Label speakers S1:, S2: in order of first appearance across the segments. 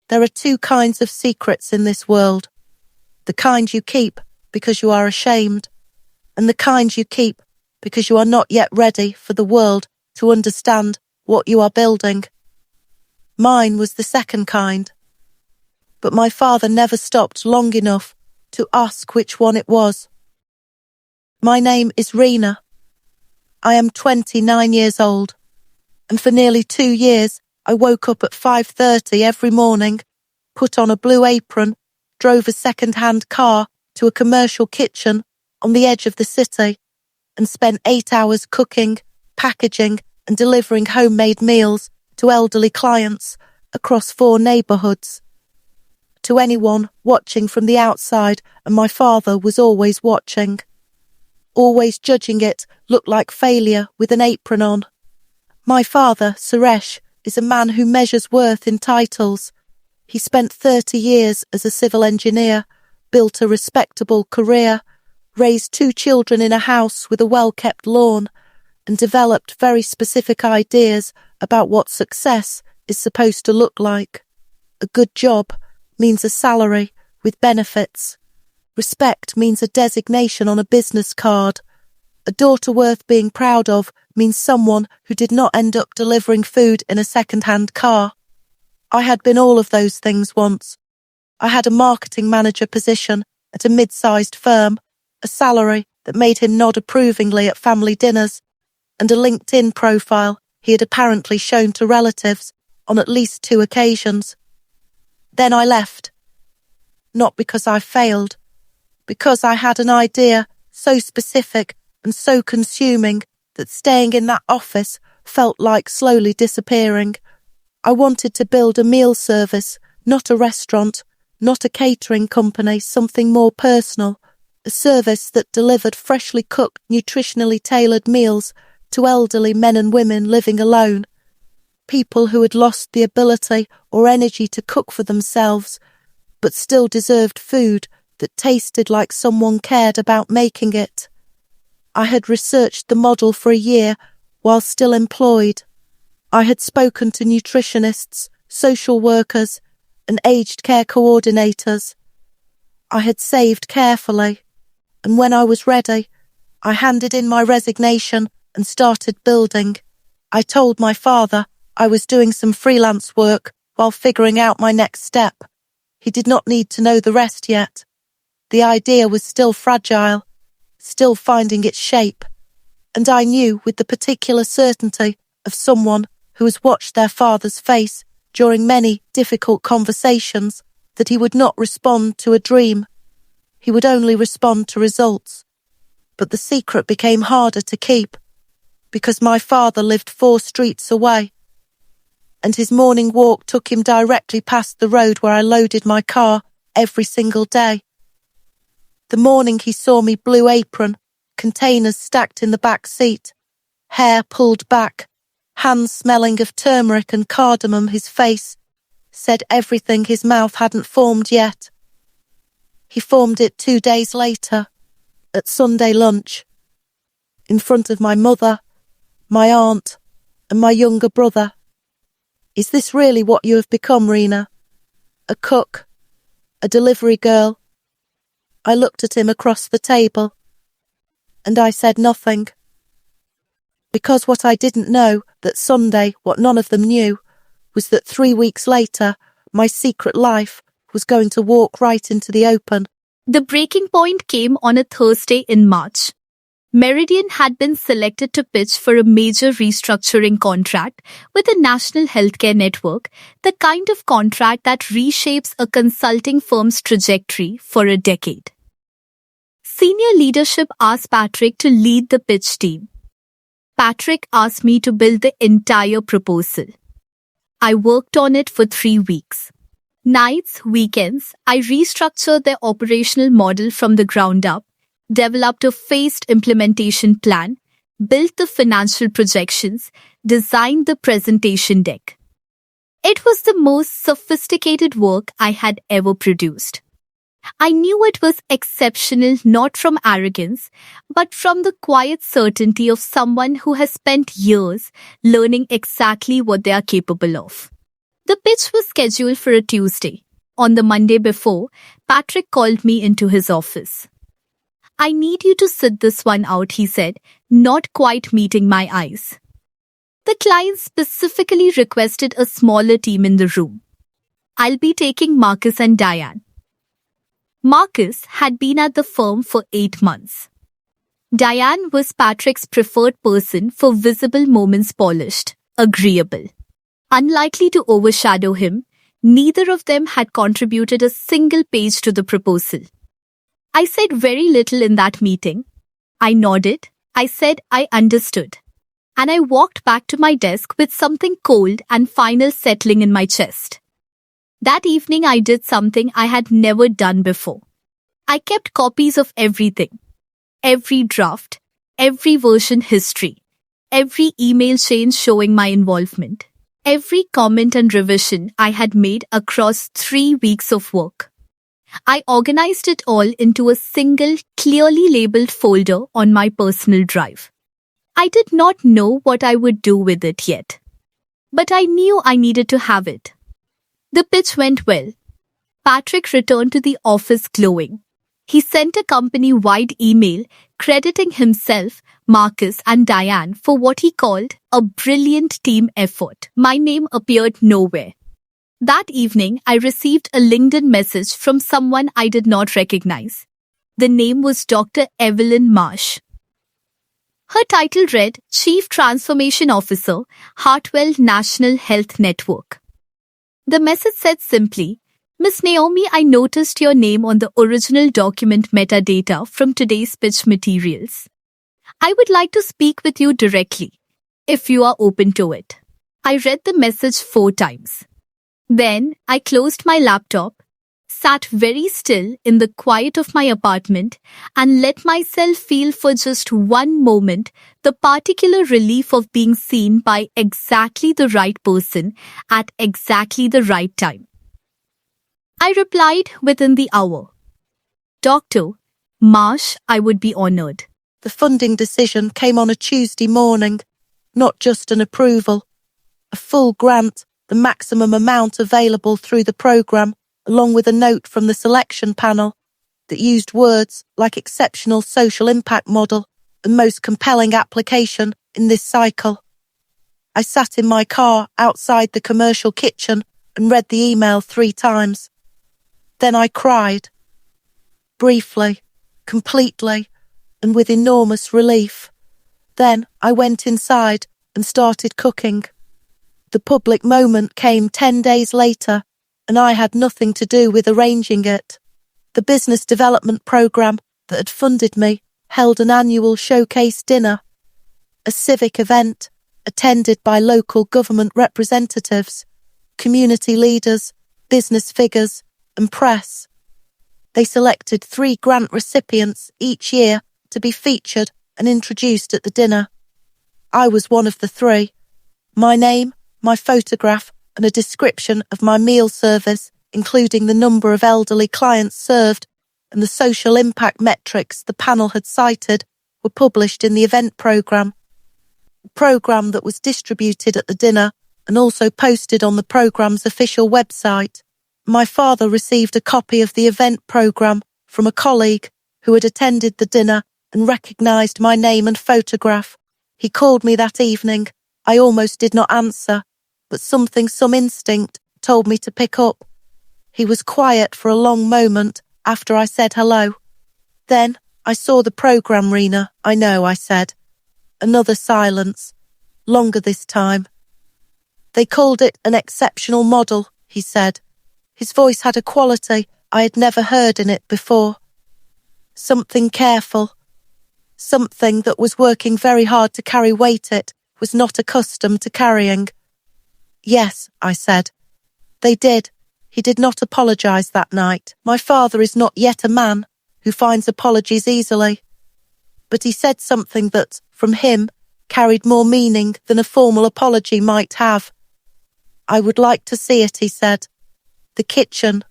S1: There are two kinds of secrets in this world. The kind you keep because you are ashamed, and the kind you keep because you are not yet ready for the world to understand what you are building. Mine was the second kind. But my father never stopped long enough to ask which one it was. My name is Rena. I am 29 years old, and for nearly 2 years I woke up at 5:30 every morning, put on a blue apron, drove a second-hand car to a commercial kitchen on the edge of the city, and spent 8 hours cooking, packaging, and delivering homemade meals to elderly clients across 4 neighbourhoods. To anyone watching from the outside, and my father was always watching, always judging it looked like failure with an apron on. My father, Suresh, is a man who measures worth in titles. He spent 30 years as a civil engineer, built a respectable career, raised 2 children in a house with a well-kept lawn, and developed very specific ideas about what success is supposed to look like. A good job means a salary with benefits. Respect means a designation on a business card. A daughter worth being proud of means someone who did not end up delivering food in a second-hand car. I had been all of those things once. I had a marketing manager position at a mid-sized firm, a salary that made him nod approvingly at family dinners, and a LinkedIn profile he had apparently shown to relatives on at least 2 occasions. Then I left. Not because I failed, because I had an idea so specific and so consuming that staying in that office felt like slowly disappearing. I wanted to build a meal service, not a restaurant, not a catering company, something more personal, a service that delivered freshly cooked, nutritionally tailored meals to elderly men and women living alone, people who had lost the ability or energy to cook for themselves, but still deserved food that tasted like someone cared about making it. I had researched the model for a year while still employed. I had spoken to nutritionists, social workers, and aged care coordinators. I had saved carefully, and when I was ready, I handed in my resignation and started building. I told my father I was doing some freelance work while figuring out my next step. He did not need to know the rest yet. The idea was still fragile, still finding its shape, and I knew with the particular certainty of someone who has watched their father's face during many difficult conversations that he would not respond to a dream. He would only respond to results. But the secret became harder to keep because my father lived 4 streets away, and his morning walk took him directly past the road where I loaded my car every single day. The morning he saw me blue apron, containers stacked in the back seat, hair pulled back, hands smelling of turmeric and cardamom, his face said everything his mouth hadn't formed yet. He formed it 2 days later, at Sunday lunch, in front of my mother, my aunt, and my younger brother. Is this really what you have become, Rena? A cook? A delivery girl? I looked at him across the table, and I said nothing. Because what I didn't know that Sunday, what none of them knew, was that 3 weeks later, my secret life was going to walk right into the open.
S2: The breaking point came on a Thursday in March. Meridian had been selected to pitch for a major restructuring contract with a national healthcare network, the kind of contract that reshapes a consulting firm's trajectory for a decade. Senior leadership asked Patrick to lead the pitch team. Patrick asked me to build the entire proposal. I worked on it for 3 weeks. Nights, weekends, I restructured their operational model from the ground up, developed a phased implementation plan, built the financial projections, designed the presentation deck. It was the most sophisticated work I had ever produced. I knew it was exceptional not from arrogance, but from the quiet certainty of someone who has spent years learning exactly what they are capable of. The pitch was scheduled for a Tuesday. On the Monday before, Patrick called me into his office. "I need you to sit this one out," he said, not quite meeting my eyes. The client specifically requested a smaller team in the room. "I'll be taking Marcus and Diane." Marcus had been at the firm for 8 months. Diane was Patrick's preferred person for visible moments, polished, agreeable. Unlikely to overshadow him, neither of them had contributed a single page to the proposal. I said very little in that meeting. I nodded, I said I understood, and I walked back to my desk with something cold and final settling in my chest. That evening I did something I had never done before. I kept copies of everything. Every draft, every version history, every email chain showing my involvement, every comment and revision I had made across 3 weeks of work. I organized it all into a single, clearly labeled folder on my personal drive. I did not know what I would do with it yet, but I knew I needed to have it. The pitch went well. Patrick returned to the office glowing. He sent a company-wide email crediting himself, Marcus, and Diane for what he called a brilliant team effort. My name appeared nowhere. That evening, I received a LinkedIn message from someone I did not recognize. The name was Dr. Evelyn Marsh. Her title read Chief Transformation Officer, Hartwell National Health Network. The message said simply, "Miss Naomi, I noticed your name on the original document metadata from today's pitch materials. I would like to speak with you directly, if you are open to it." I read the message 4 times. Then I closed my laptop, sat very still in the quiet of my apartment, and let myself feel for just one moment the particular relief of being seen by exactly the right person at exactly the right time. I replied within the hour. "Dr. Marsh, I would be honored."
S1: The funding decision came on a Tuesday morning, not just an approval. A full grant, the maximum amount available through the programme, along with a note from the selection panel that used words like exceptional social impact model and most compelling application in this cycle. I sat in my car outside the commercial kitchen and read the email 3 times. Then I cried. Briefly, completely, and with enormous relief. Then I went inside and started cooking. The public moment came 10 days later, and I had nothing to do with arranging it. The business development programme that had funded me held an annual showcase dinner, a civic event attended by local government representatives, community leaders, business figures, and press. They selected 3 grant recipients each year to be featured and introduced at the dinner. I was one of the 3. My name, my photograph, and a description of my meal service, including the number of elderly clients served and the social impact metrics the panel had cited, were published in the event programme. A programme that was distributed at the dinner and also posted on the programme's official website. My father received a copy of the event programme from a colleague who had attended the dinner and recognised my name and photograph. He called me that evening. I almost did not answer, but some instinct told me to pick up. He was quiet for a long moment after I said hello. Then I saw the programme, Rena. "I know," I said. Another silence, longer this time. "They called it an exceptional model," he said. His voice had a quality I had never heard in it before. Something careful. Something that was working very hard to carry weight it was not accustomed to carrying. "Yes," I said. "They did." He did not apologise that night. My father is not yet a man who finds apologies easily. But he said something that, from him, carried more meaning than a formal apology might have. "I would like to see it," he said. "The kitchen.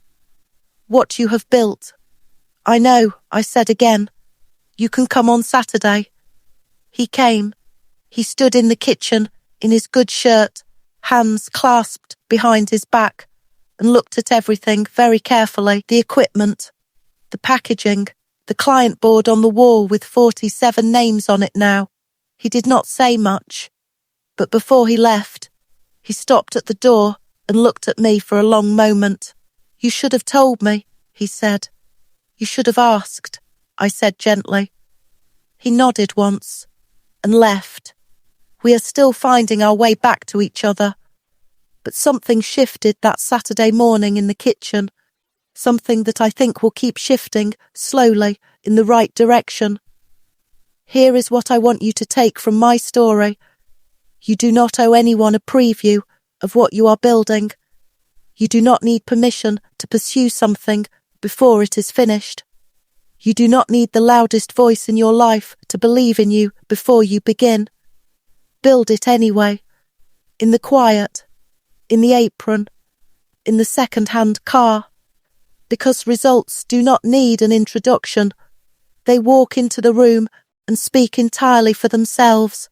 S1: What you have built." "I know," I said again. "You can come on Saturday." He came. He stood in the kitchen in his good shirt, hands clasped behind his back, and looked at everything very carefully, the equipment, the packaging, the client board on the wall with 47 names on it now. He did not say much, but before he left, he stopped at the door and looked at me for a long moment. "You should have told me," he said. "You should have asked," I said gently. He nodded once and left. We are still finding our way back to each other. But something shifted that Saturday morning in the kitchen, something that I think will keep shifting slowly in the right direction. Here is what I want you to take from my story. You do not owe anyone a preview of what you are building. You do not need permission to pursue something before it is finished. You do not need the loudest voice in your life to believe in you before you begin. Build it anyway, in the quiet, in the apron, in the second-hand car, because results do not need an introduction. They walk into the room and speak entirely for themselves.